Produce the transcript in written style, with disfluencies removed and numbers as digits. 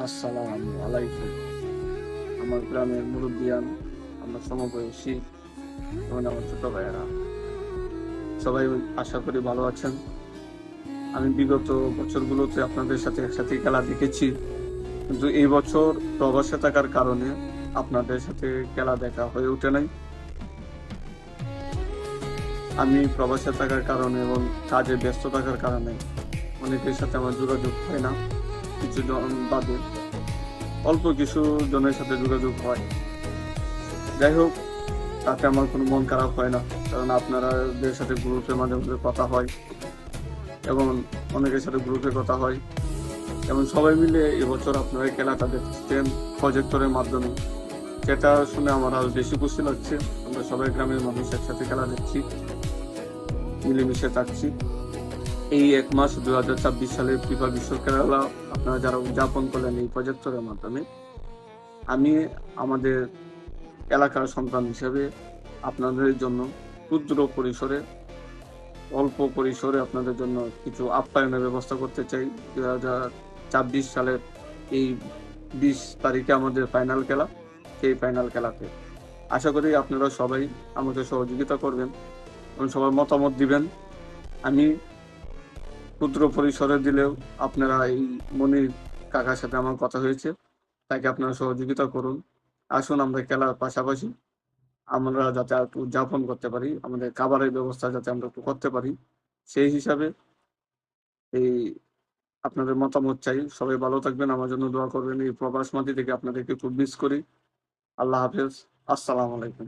আসসালামু আলাইকুম। আমার গ্রামের মুরব্বিয়ান, আমার সমবয়সী এবং আমার ছোট ভাইয়েরা সবাই আশা করি ভালো আছেন। আমি বিগত বছরগুলোতে আপনাদের সাথে একসাথে খেলা দেখেছি। কিন্তু এই বছর প্রবাসে থাকার কারণে আপনাদের সাথে খেলা দেখা হয়ে ওঠে নাই। আমি প্রবাসে থাকার কারণে এবং কাজে ব্যস্ত থাকার কারণে অনেকের সাথে আমার যোগাযোগ হয় না। কিছু জন বাদে অল্প কিছু জনের সাথে যোগাযোগ হয়। যাই হোক, তাতে আমার কোনো মন খারাপ হয় না। কারণ আপনারাদের সাথে গ্রুপে মাঝে মধ্যে কথা হয় এবং অনেকের সাথে গ্রুপে কথা হয় এবং সবাই মিলে এবছর আপনারা এই খেলাটা দেখছেন প্রজেক্টরের মাধ্যমে। যেটা শুনে আমার আরো বেশি খুশি লাগছে। আমরা সবাই গ্রামের মানুষ একসাথে খেলা দেখছি, মিলেমিশে থাকছি। এই ১ মাস ২০২৬ সালের ফিফা বিশ্ব খেলা আপনারা যারা উদযাপন করলেন এই প্রজেক্টরের মাধ্যমে, আমি আমাদের এলাকার সন্তান হিসেবে আপনাদের জন্য ক্ষুদ্র পরিসরে অল্প পরিসরে আপনাদের জন্য কিছু আপ্যায়নের ব্যবস্থা করতে চাই। ২০২৬ সালের এই ২০ তারিখে আমাদের ফাইনাল খেলা। সেই ফাইনাল খেলাতে আশা করি আপনারা সবাই আমাকে সহযোগিতা করবেন এবং সবার মতামত দিবেন। আমি ক্ষুদ্র পরিসরে দিলেও আপনারা এই মনির কাকার সাথে আমার কথা হয়েছে। তাকে আপনারা সহযোগিতা করুন। আসুন আমরা খেলার পাশাপাশি আমরা যাতে আরেকটু উদযাপন করতে পারি। আমাদের খাবারের ব্যবস্থা যাতে আমরা একটু করতে পারি। সেই হিসাবে এই আপনাদের মতামত চাই। সবাই ভালো থাকবেন, আমার জন্য দোয়া করবেন। এই প্রবাস মাটি থেকে আপনাদেরকে খুব মিস করি। আল্লাহ হাফেজ। আসসালামু আলাইকুম।